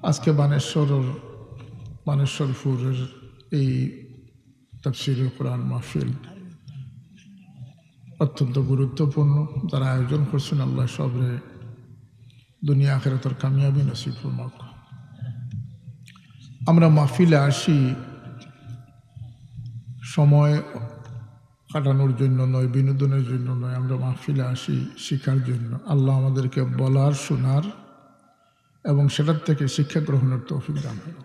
আজকে বানেশ্বরপুরের এই তাফসীরুল কোরআন মাহফিল অত্যন্ত গুরুত্বপূর্ণ। যারা আয়োজন করছেন আল্লাহ সবরে দুনিয়া আখিরাতের কামিয়াবি নসিব ফরমাক। আমরা মাহফিলে আসি সময় কাটানোর জন্য নয়, বিনোদনের জন্য নয়। আমরা মাহফিলে আসি শিক্ষার জন্য। আল্লাহ আমাদেরকে বলার, শোনার এবং সেটার থেকে শিক্ষা গ্রহণের তৌফিক দান করুন।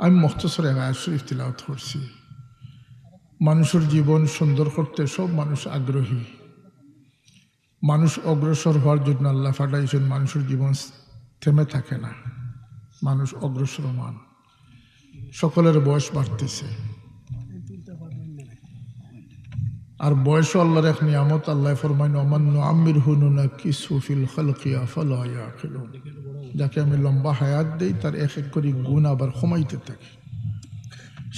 আমি মুখতাসরে আয়াত শরীফ তিলাওয়াত করছি। মানুষের জীবন সুন্দর করতে সব মানুষ আগ্রহী। মানুষ অগ্রসর হওয়ার জন্য আল্লাহ পাঠাইছেন। মানুষের জীবন থেমে থাকে না, মানুষ অগ্রসরমান। সকলের বয়স বাড়তেছে, আর বয়সও আল্লাহর এক নিয়ামত। আল্লাহ ফরমাইন ওমান নুআম্মিরহু নুনাক্কিসহু ফিল খালকি আফালা ইয়াকিলুন। যাকে আমি লম্বা হায়াত দেই তার এক এক করে গুণ আবার কমাইতে থাকে।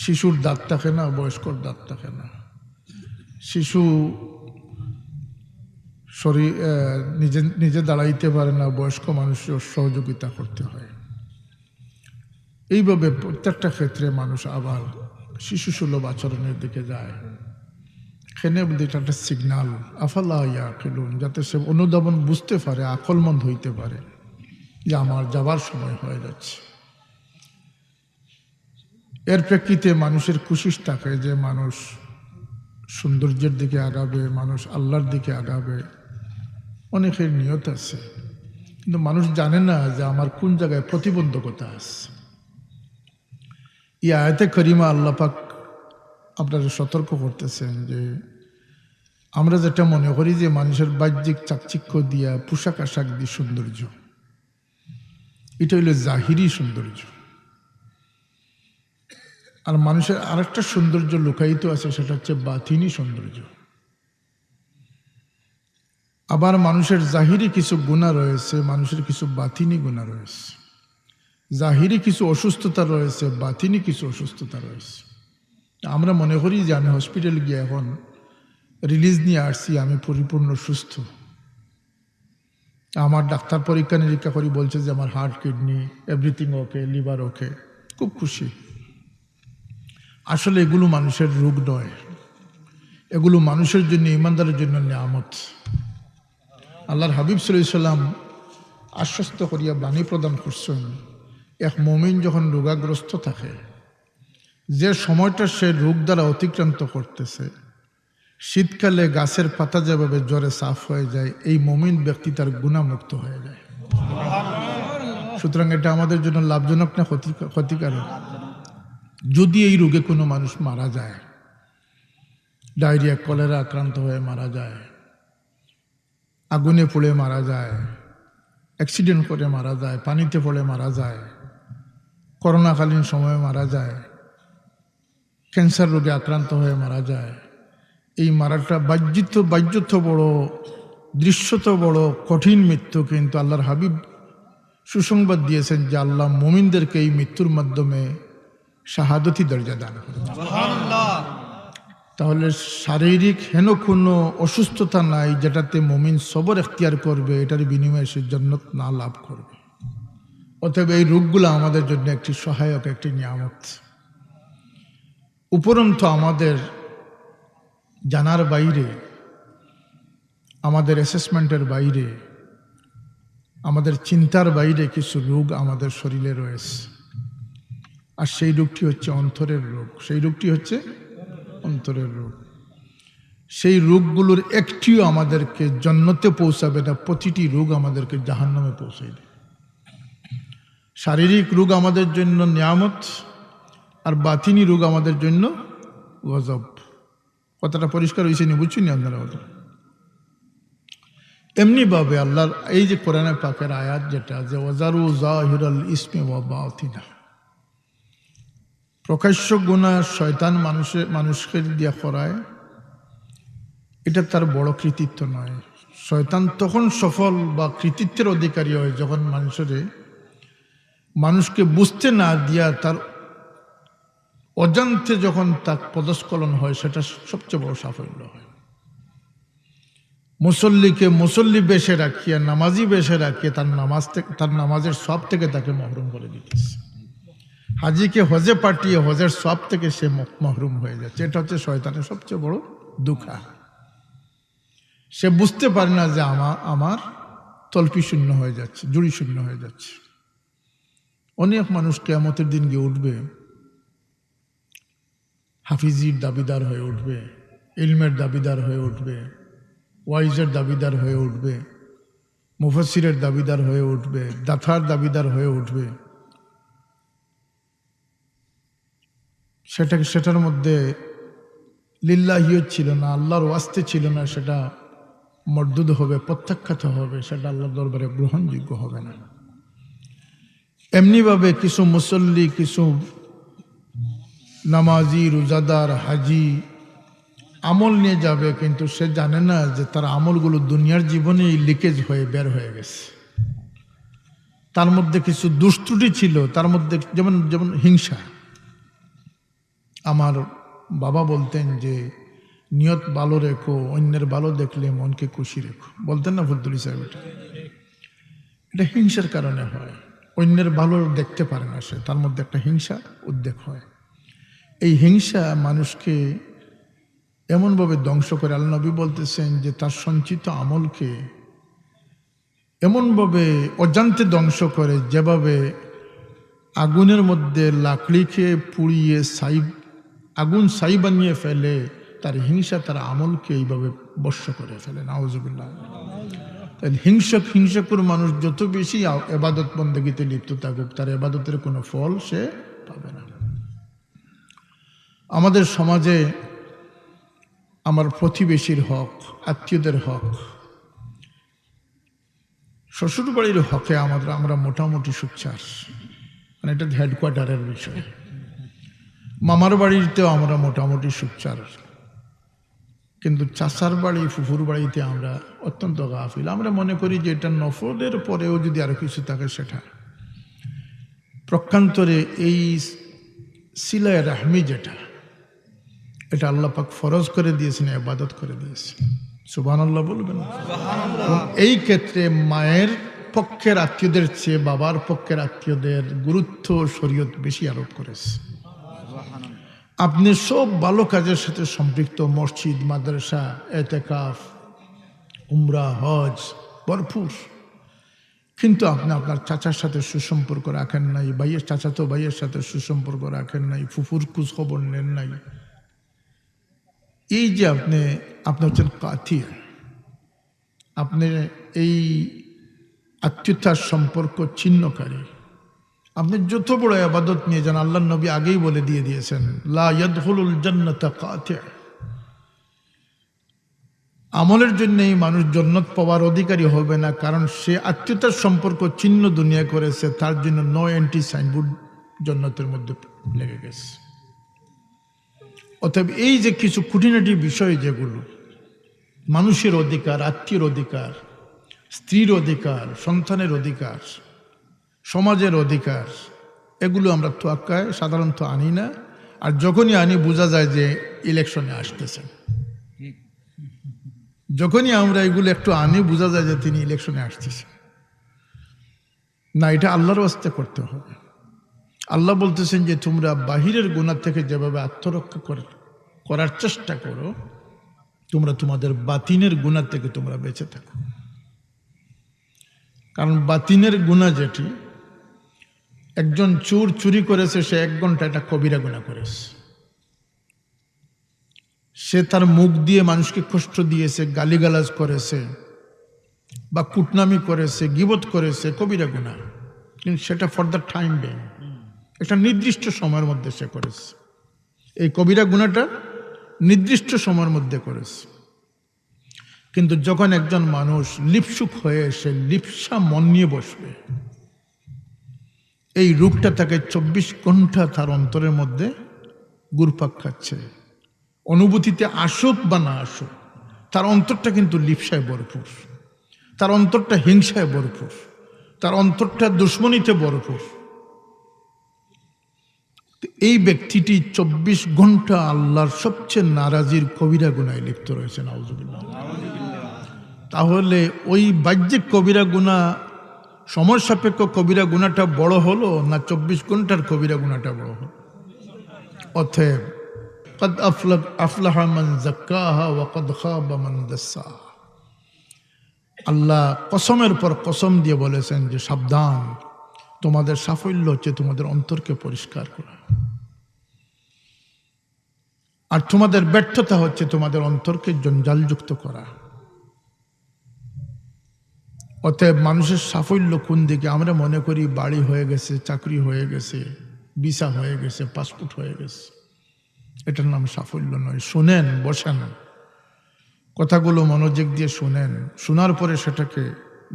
শিশুর দাঁত থাকে না, বয়স্কর দাঁত থাকে না। শিশু শরীর নিজে দাঁড়াইতে পারে না, বয়স্ক মানুষের সহযোগিতা করতে হয়। এইভাবে প্রত্যেকটা ক্ষেত্রে মানুষ আবার শিশু সুলভ আচরণের দিকে যায়। এখানে এটা একটা সিগনাল, আফালা ইয়াকিলুন, যাতে সে অনুধাবন বুঝতে পারে, আকলমন্দ হইতে পারে যে আমার যাবার সময় হয়ে যাচ্ছে। এর প্রেক্ষিতে মানুষের কোশিশ থাকে যে মানুষ সৌন্দর্যের দিকে আগাবে, মানুষ আল্লাহর দিকে আগাবে। অনেকের নিয়ত আছে, কিন্তু মানুষ জানে না যে আমার কোন জায়গায় প্রতিবন্ধকতা আছে। এই আয়াতে করিমা আল্লাহ পাক আপনাদের সতর্ক করতেছেন যে আমরা যেটা মনে করি যে মানুষের বাহ্যিক চাকচিক্য দিয়া, পোশাক আশাক দিয়ে সৌন্দর্য, এটা হইল জাহিরি সৌন্দর্য। আর মানুষের আরেকটা সৌন্দর্য লুকায়িত আছে, সেটা হচ্ছে বাতিনি সৌন্দর্য। আবার মানুষের জাহিরি কিছু গুণা রয়েছে, মানুষের কিছু বাতিনি গুণা রয়েছে। জাহিরি কিছু অসুস্থতা রয়েছে, বাতিনি কিছু অসুস্থতা রয়েছে। আমরা মনে করি যে আমি হসপিটাল গিয়ে এখন রিলিজ নিয়ে আসছি, আমি পরিপূর্ণ সুস্থ। আমার ডাক্তার পরীক্ষা নিরীক্ষা করি, বলছে যে আমার heart, kidney everything okay, liver okay, খুব খুশি। আসলে এগুলো মানুষের রোগ নয়, এগুলো মানুষের জন্য, ইমানদারের জন্য নিয়ামত। আল্লাহর হাবিব সাল্লাল্লাহু আলাইহি ওয়াসাল্লাম আশ্বস্ত করিয়া বাণী প্রদান করছেন, এক মুমিন যখন রোগাগ্রস্ত থাকে, যে সময়টা সে রোগ দ্বারা অতিক্রান্ত করতেছে, শীতকালে গাছের পাতা যেভাবে জ্বরে সাফ হয়ে যায়, এই মুমিন ব্যক্তি তার গুণামুক্ত হয়ে যায়। সুতরাং এটা আমাদের জন্য লাভজনক না ক্ষতিকারক? যদি এই রোগে কোনো মানুষ মারা যায়, ডায়রিয়া, কলেরা আক্রান্ত হয়ে মারা যায়, আগুনে পড়ে মারা যায়, অ্যাক্সিডেন্ট করে মারা যায়, পানিতে পড়ে মারা যায়, করোনাকালীন সময়ে মারা যায়, ক্যান্সার রোগে আক্রান্ত হয়ে মারা যায়, এই মারাটা বাহ্যত বড়, দৃশ্যত বড় কঠিন মৃত্যু। কিন্তু আল্লাহর হাবিব সুসংবাদ দিয়েছেন যে আল্লাহ মুমিনদেরকে এই মৃত্যুর মাধ্যমে শাহাদতি দরজা দান করেন। তাহলে শারীরিক হেন কোনো অসুস্থতা নাই যেটাতে মুমিন সবর এখতিয়ার করবে, এটার বিনিময়ে সে জান্নাত না লাভ করবে। অতএব এই রোগগুলো আমাদের জন্য একটি সহায়ক, একটি নিয়ামত। উপরন্তু আমাদের জানার বাইরে, আমাদের অ্যাসেসমেন্টের বাইরে, আমাদের চিন্তার বাইরে কিছু রোগ আমাদের শরীরে রয়েছে। আর সেই রোগটি হচ্ছে অন্তরের রোগ। সেই রোগটি হচ্ছে অন্তরের রোগ। সেই রোগগুলোর একটিও আমাদেরকে জান্নাতে পৌঁছাবে না, প্রতিটি রোগ আমাদেরকে জাহান্নামে পৌঁছাবে। শারীরিক রোগ আমাদের জন্য নিয়ামত, আর বাতিনি রোগ আমাদের জন্য গজব। কথাটা পরিষ্কার হয়েছে নি? বুঝছেন নি আপনারা? এমনিভাবে আল্লাহর এই যে কোরআনে পাকের আয়াত যেটা, যে ওয়াজারু যাহিরাল ইসমি ওয়া বাতিনা, প্রকাশ্য গুনাহ শয়তান মানুষকে দিয়া করায়, এটা তার বড় কৃতিত্ব নয়। শয়তান তখন সফল বা কৃতিত্বের অধিকারী হয় যখন মানুষকে বুঝতে না দিয়া তার অজান্তে যখন তার পদস্খলন হয়, সেটা সবচেয়ে বড় সাফল্য হয়। মুসল্লিকে মুসল্লি বেশে রাখিয়া নামাজি বেশে রাখিয়া তার নামাজের সব থেকে তাকে মহরুম করে দিতেছে। হাজিকে হজে পাঠিয়ে হজের সব থেকে সে মহরুম হয়ে যাচ্ছে। এটা হচ্ছে শয়তানের সবচেয়ে বড় দুঃখা। সে বুঝতে পারে না যে আমার তলপি শূন্য হয়ে যাচ্ছে, জুড়ি শূন্য হয়ে যাচ্ছে। অনেক মানুষ কিয়ামতের দিন গিয়ে উঠবে, হাফিজির দাবিদার হয়ে উঠবে, ইলমের দাবিদার হয়ে উঠবে, ওয়াইজের দাবিদার হয়ে উঠবে, মুফাসসিরের দাবিদার হয়ে উঠবে, দাথার দাবিদার হয়ে উঠবে। সেটার মধ্যে লিল্লাহিয়ত ছিল না, আল্লাহর ওয়াস্তে ছিল না, সেটা মর্দুদ হবে, প্রত্যাখ্যাত হবে, সেটা আল্লাহর দরবারে গ্রহণযোগ্য হবে না। এমনিভাবে কিছু মুসল্লি, কিছু নামাজি, রোজাদার, হাজি আমল নিয়ে যাবে, কিন্তু সে জানে না যে তার আমলগুলো দুনিয়ার জীবনেই লিকেজ হয়ে বের হয়ে গেছে। তার মধ্যে কিছু দুষ্ত্রুটি ছিল, তার মধ্যে যেমন হিংসা। আমার বাবা বলতেন যে নিয়ত ভালো রেখো, অন্যের ভালো দেখলে মনকে খুশি রেখো, বলতেন না ফজলুল সাহেব? এটা হিংসার কারণে হয়। অন্যের ভালো দেখতে পারে না সে, তার মধ্যে একটা হিংসা উদ্বেগ হয়। এই হিংসা মানুষকে এমনভাবে ধ্বংস করে। আল্লাহ নবী বলতেছেন যে তার সঞ্চিত আমলকে এমনভাবে অজান্তে ধ্বংস করে, যেভাবে আগুনের মধ্যে লাকড়িকে পুড়িয়ে আগুন ছাই বানিয়ে ফেলে, তার হিংসা তার আমলকে এইভাবে বর্ষ করে ফেলে। নাউজুবিল্লাহ। তাই হিংসুর মানুষ যত বেশি এবাদত বন্দেগীতে লিপ্ত থাকুক, তার এবাদতের কোনো ফল সে পাবে না। আমাদের সমাজে আমার প্রতিবেশীর হক, আত্মীয়দের হক, শ্বশুরবাড়ির হকে আমরা মোটামুটি সুচ্চার, মানে এটা হেডকোয়ার্টারের বিষয়। মামার বাড়িতেও আমরা মোটামুটি সুচ্চার, কিন্তু চাচার বাড়ি, ফুফুর বাড়িতে আমরা অত্যন্ত গাফিল। আমরা মনে করি যে এটা নফলের পরেও যদি আরো কিছু থাকে সেটা প্রকান্তরে এই সিলায়ে রাহমি, যেটা এটা আল্লাহ পাক ফরজ করে দিয়েছেন, ইবাদত করে দিয়েছেন। সুবহানাল্লাহ বলবেন। এই ক্ষেত্রে মায়ের পক্ষের আত্মীয়দের চেয়ে বাবার পক্ষের আত্মীয়দের গুরুত্ব শরীয়ত বেশি আরোপ করেছে। আপনি সব ভালো কাজের সাথে সম্পৃক্ত, মসজিদ, মাদ্রাসা, এতেকাফ, উমরা, হজ ভরপুর, কিন্তু আপনি আপনার চাচার সাথে সুসম্পর্ক রাখেন নাই, চাচাতো ভাইয়ের সাথে সুসম্পর্ক রাখেন নাই, ফুফুর খোঁজ খবর নেন নাই। এই যে আপনি হচ্ছেন কাতিয়া, আপনি এই আত্মীয়তার সম্পর্ক ছিন্নকারী। আপনি যত বড় ইবাদত নিয়ে যান, আল্লাহর নবী আগেই বলে দিয়েছেন, লা ইয়াদখুলুল জান্নাতা কাতি'। আমলের জন্য এই মানুষ জান্নাত পাওয়ার অধিকারী হবে না, কারণ সে আত্মীয়তার সম্পর্ক ছিন্ন দুনিয়া করেছে, তার জন্য নো এন্ট্রি সাইনবোর্ড জান্নাতের মধ্যে লেগে গেছে। অতএব এই যে কিছু খুঁটিনাটি বিষয়, যেগুলো মানুষের অধিকার, আত্মীয়ের অধিকার, স্ত্রীর অধিকার, সন্তানের অধিকার, সমাজের অধিকার, এগুলো আমরা তোয়াক্কায় সাধারণত আনি না। আর যখনই আনি বোঝা যায় যে ইলেকশনে আসতেছেন। যখনই আমরা এগুলো একটু আনি বোঝা যায় যে তিনি ইলেকশনে আসতেছেন। না, এটা আল্লাহর ওয়াস্তে করতে হবে। আল্লাহ বলতেছেন যে তোমরা বাহিরের গুনাহ থেকে যেভাবে আত্মরক্ষা করার চেষ্টা করো, তোমরা তোমাদের বাতিনের গুনাহ থেকে তোমরা বেঁচে থাকো। কারণ বাতিনের গুনাহ যেটি, একজন চোর চুরি করেছে, সে 1 ঘন্টা একটা কবিরা গুনাহ করেছে। সে তার মুখ দিয়ে মানুষকে কষ্ট দিয়েছে, গালিগালাজ করেছে, বা কুটনামি করেছে, গীবত করেছে, কবিরা গুনাহ। কিন্তু সেটা ফর দ্য টাইম বিং, একটা নির্দিষ্ট সময়ের মধ্যে সে করেছে। এই কবিরা গুনাহটা নির্দিষ্ট সময়ের মধ্যে করেছে। কিন্তু যখন একজন মানুষ লিপসুক হয়ে সে লিপসা মন নিয়ে বসবে, এই রোগটা তাকে 24 ঘন্টা তার অন্তরের মধ্যে ঘুরপাক খাচ্ছে। অনুভূতিতে আসুক বা না আসুক, তার অন্তরটা কিন্তু লিপসায় ভরপুর, তার অন্তরটা হিংসায় ভরপুর, তার অন্তরটা দুশ্মনীতে ভরপুর। এই ব্যক্তিটি 24 ঘন্টা আল্লাহর সবচেয়ে নারাজির কবিরা গুনায় লিপ্ত রয়েছে। নাউজুবিল্লাহ। তাহলে ওই বাহ্যিক কবিরা গুনাহ সময় সাপেক্ষ কবিরা গুনাহটা বড় হলো না 24 ঘন্টার কবিরা গুনাহটা বড় হলো? অতএব قد أفلح من زكاها وقد خاب من دساها। আল্লাহ কসমের পর কসম দিয়ে বলেছেন যে সাবধান, তোমাদের সাফল্য হচ্ছে তোমাদের অন্তরকে পরিষ্কার করা, আর তোমাদের ব্যর্থতা হচ্ছে তোমাদের অন্তরকে জঞ্জালযুক্ত করা। অতএব মানুষের সাফল্য কোন দিকে? আমরা মনে করি বাড়ি হয়ে গেছে, চাকরি হয়ে গেছে, ভিসা হয়ে গেছে, পাসপোর্ট হয়ে গেছে, এটার নাম সাফল্য নয়। শুনেন, বসেন, কথাগুলো মনোযোগ দিয়ে শুনেন, শোনার পরে সেটাকে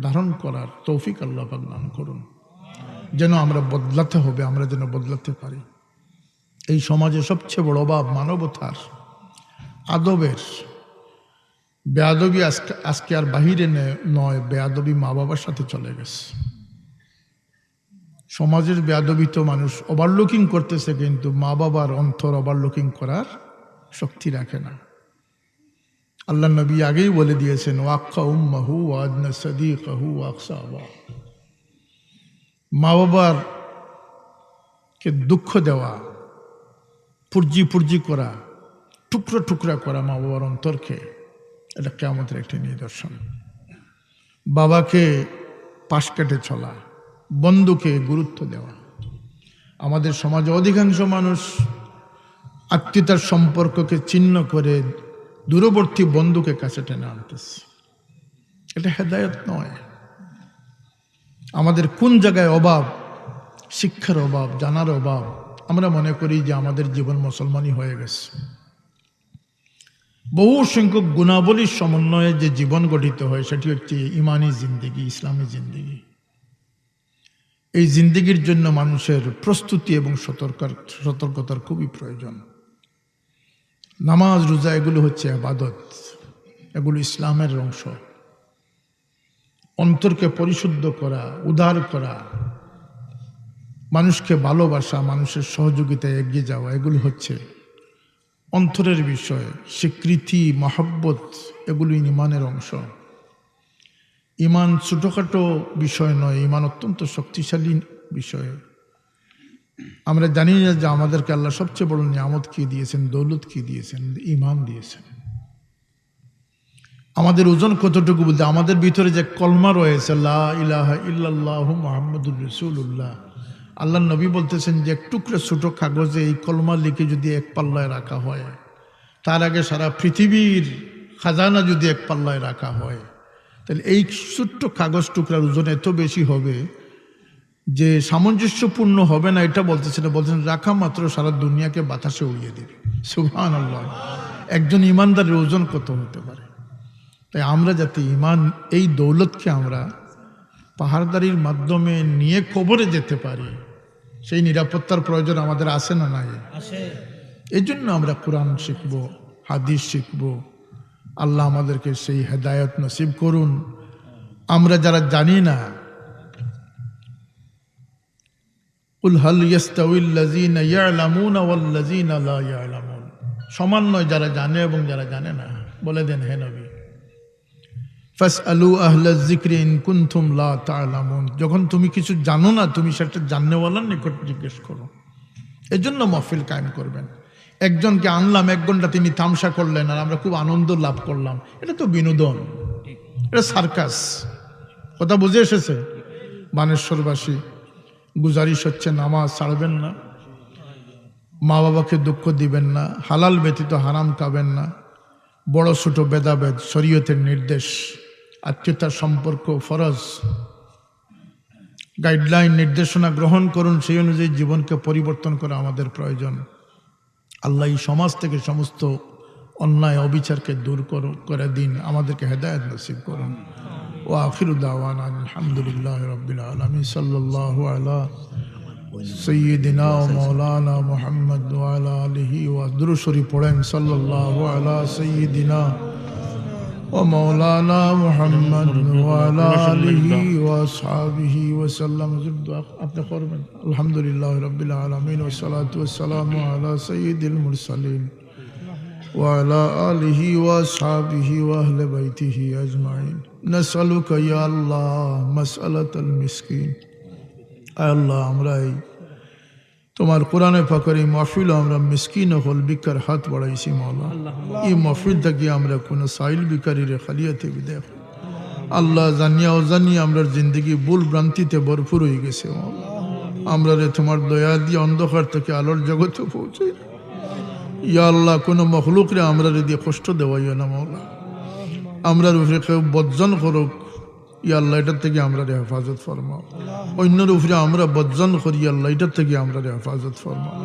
ধারণ করার তৌফিক আল্লাহ পাক দান করুন, যেন আমরা বদলাতে হবে, আমরা যেন বদলাতে পারি। এই সমাজে সবচেয়ে বড় অভাব মানবতার, আদবের। বেয়াদবি আজকে আর বাহিরে নয়, বেয়াদবি মা বাবার সাথে চলে গেছে। সমাজের বেয়াদবি তো মানুষ ওভারলুকিং করতেছে, কিন্তু মা বাবার অন্তর ওভারলুকিং করার শক্তি রাখে না। আল্লাহ নবী আগেই বলে দিয়েছেন, ওয়াক্কা উম্মাহু ওয়াদনা সাদিকাহু ওয়াকসা আবা। মা বাবার কে দুঃখ দেওয়া, পুর্জি করা, টুকরো টুকরা করা মা বাবার অন্তরকে, এটা কিয়ামতের একটি নিদর্শন। বাবাকে পাশ কেটে চলা, বন্ধুকে গুরুত্ব দেওয়া। আমাদের সমাজে অধিকাংশ মানুষ আত্মীয়তার সম্পর্ককে ছিন্ন করে দূরবর্তী বন্ধুকে কাছে টেনে আনতেছে। এটা হেদায়েত নয়। আমাদের কোন জায়গায় অভাব? শিক্ষার অভাব, জানার অভাব। আমরা মনে করি যে আমাদের জীবন মুসলমানই হয়ে গেছে। বহু সংখ্যক গুণাবলীর সমন্বয়ে যে জীবন গঠিত হয় সেটি হচ্ছে ইমানি জিন্দেগি, ইসলামী জিন্দেগি। এই জিন্দেগির জন্য মানুষের প্রস্তুতি এবং সতর্কতার খুবই প্রয়োজন। নামাজ, রোজা এগুলো হচ্ছে ইবাদত, এগুলো ইসলামের অংশ। অন্তরকে পরিশুদ্ধ করা, উদার করা, মানুষকে ভালোবাসা, মানুষের সহযোগিতায় এগিয়ে যাওয়া, এগুলো হচ্ছে অন্তরের বিষয়। স্বীকৃতি, মহব্বত, এগুলো ইমানের অংশ। ইমান ছোটোখাটো বিষয় নয়, ইমান অত্যন্ত শক্তিশালী বিষয়। আমরা জানি না যে আমাদেরকে আল্লাহ সবচেয়ে বড় নিয়ামত কি দিয়েছেন, দৌলত কি দিয়েছেন? ইমান দিয়েছেন। আমাদের ওজন কতটুকু বলতে, আমাদের ভিতরে যে কলমা রয়েছে, লা ইলাহা ইল্লাল্লাহু মুহাম্মাদুর রাসূলুল্লাহ, আল্লাহ নবী বলতেছেন যে এক টুকরা ছোট কাগজে এই কলমা লিখে যদি এক পাল্লায় রাখা হয়, তার আগে সারা পৃথিবীর খাজানা যদি এক পাল্লায় রাখা হয়, তাহলে এই ছোট্ট কাগজ টুকরার ওজন এত বেশি হবে যে সামঞ্জস্যপূর্ণ হবে না। এটা বলতেছেন রাখা মাত্র সারা দুনিয়াকে বাতাসে উড়িয়ে দেবে। সুবহানাল্লাহ। একজন ইমানদারের ওজন কত হতে পারে? তাই আমরা যাতে ইমান, এই দৌলতকে আমরা পাহাড়দারির মাধ্যমে নিয়ে কবরে যেতে পারি, সেই নিরাপত্তার প্রয়োজন আমাদের আছে না নাই? এই জন্য আমরা কোরআন শিখব, হাদিস শিখব। আল্লাহ আমাদেরকে সেই হেদায়েত নসিব করুন। আমরা যারা জানি না, কুল হাল ইয়াস্তাউইল্লাযীনা ইয়ালামুনা ওয়াল্লাযীনা লা ইয়ালামুন, সমান নয় যারা জানে এবং যারা জানে না। বলে দেন হে নবী, ফাসআলু আহলায যিকরি ইন কুনতুম লা তা'লামুন, যখন তুমি কিছু জানো না, তুমি সেটা জাননেওয়ালার নিকট জিজ্ঞেস করো। এজন্য মাহফিল কায়েম করবেন। একজনকে আনলাম, 1 ঘন্টা তিনি তামসা করলেন আর আমরা খুব আনন্দ লাভ করলাম, এটা তো বিনোদন, এটা সার্কাস। কথা বুঝে এসেছে? বানেশ্বরবাসী, গুজারিশ হচ্ছে নামাজ ছাড়বেন না, মা বাবাকে দুঃখ দিবেন না, হালাল ব্যতীত হারাম খাবেন না, বড় ছোট ভেদাভেদ শরীয়তের নির্দেশ, আত্মীয়তার সম্পর্ক ফরজ, গাইডলাইন নির্দেশনা গ্রহণ করুন, সেই অনুযায়ী জীবনকে পরিবর্তন করা আমাদের প্রয়োজন। আল্লাহ এই সমাজ থেকে সমস্ত অন্যায় অবিচারকে দূর করে দিন, আমাদেরকে হেদায়েত নসিব করুন। ওয়া আখিরু দাওয়ানা আলহামদুলিল্লাহি রাব্বিল আলামিন। সাল্লাল্লাহু আলা সৈয়দিনা ও মৌলানা মুহাম্মদ ওয়া আলা আলিহি ওয়া দুরূদ শরীফ পড়েন। সাল্লাল্লাহু আলা সৈয়দিনা ও মৌলানা মুহাম্মদ ওয়া আলা আলিহি ওয়া আসহাবিহি ওয়া সাল্লাম। আপনি করবেন। আলহামদুলিল্লাহি রাব্বিল আলামিন ওয়া সলাতু ওয়া সালামু আলা সাইয়্যিদিল মুরসালিন وعلى آله وأصحابه وأهل بيته أجمعين نسألك يا الله مسألة المسكين আয় আল্লাহ আমরা এই তোমার কোরআনে পাকের এই মাহফিল আমরা মিসকিন হল বিকার হাত বাড়াইছি মাওলা এই মাহফিল থেকে আমরা কোনো সাইল বিকারীর খালিয়াতে বিদায় করি। আল্লাহ জানিয়া অজানিয়া আমরা জিন্দগি ভুল ভ্রান্তিতে ভরপুর হয়ে গেছে মাওলা, আমরা রে তোমার দয়া দিয়ে অন্ধকার থেকে আলোর জগতে পৌঁছে। ইয়া আল্লাহ কোনো মখলুকরে আমরা রে দিয়ে কষ্ট দেওয়াইও না মাওলা, আমরা উপরে কেউ বর্জন করুক ইয়া আল্লাহ এটার থেকে আমরা রে হেফাজত ফরমাও। অন্যের উপরে আমরা বর্জন করি আল্লাহ এটার থেকে আমরা রে হেফাজত ফরমাও।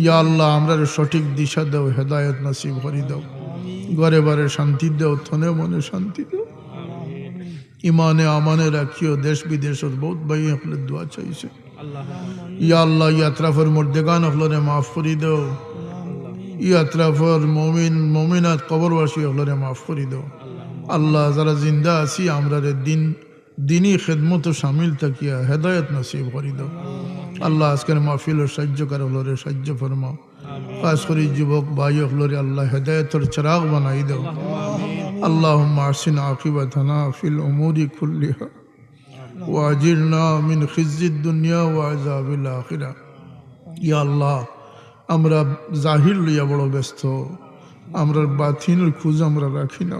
ইয়া আল্লাহ আমরা রে সঠিক দিশা দাও, হেদায়ত নসিব করি দাও, ঘরে বারে শান্তি দাও, থনে মনে শান্তি দাও, ইমানে আমানে রাখিও। দেশ বিদেশের বহুত ভাই আপনার দোয়া চাইছে ইয়া আল্লাহ, ইয়া আতরাফের মর্দেগান হলরে মাফ করি দাও, ইয়া আতরাফের মমিন মমিনাত কবরবাসী হলরে মাফ করি দাও। আল্লাহ যারা জিন্দা আছি আমরা রে দিনই খেদমত শামিল থাকিয়া হেদায়ত নসিব করি দাও। আল্লাহ আজকের মাহফিলের সাহায্যকার হলরে সাহায্য ফরমাও, খাস করে যুবক ভাই হলরে আল্লাহ হেদায়তের চিরাগ বানাই দাও। اللهم احسن عاقبتنا في الامور كلها واجرنا من خزي الدنيا وعذاب الاخره। ইয়া আল্লাহ আমরা জাহির লইয়া বড় ব্যস্ত, আমরা বাতিনের খোঁজ আমরা রাখি না।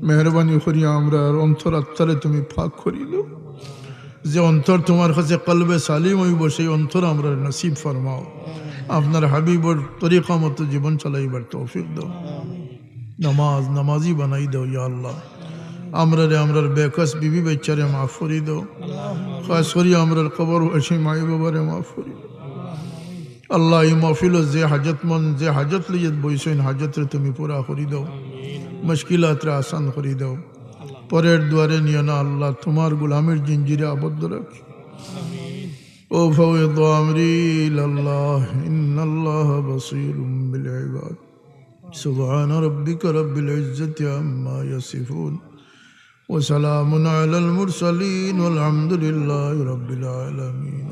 মেহরবানি করিয়া আমরা অন্তর আত্মারে তুমি ফাঁক করিল, যে অন্তর তোমার কাছে কলবে সালিম হইব সেই অন্তর আমরা নসিব ফরমাও। আপনার হাবিবর তরিকা মতো জীবন চালাইবার তৌফিক দাও, নামাজি বানাই দাও। ইয়া আল্লাহ আমরার বেকস বিবি বেচারে মাফ করি দাও, খাস করি আমরার কবর আসি মাই বাবারে মাফ করি দাও। আল্লাহ এই মহফিল যে হাজতমন্দ যে হাজত লিয়ে বইসেন হাজতরে তুমি পুরা করি দাও, মুশকিলাতরে আসান করি দাও। পরের দুয়ারে নিয়ে না আল্লাহ তোমার গোলামের জিঞ্জিরে আবদ্ধ রাখি। ও ফাওয়াইদ আমরি ইলাল্লাহ ইন্নাল্লাহ বাসীরুম বিল ইবাদ। سبحان ربك رب العزة عما يصفون وسلام على المرسلين والحمد لله رب العالمين.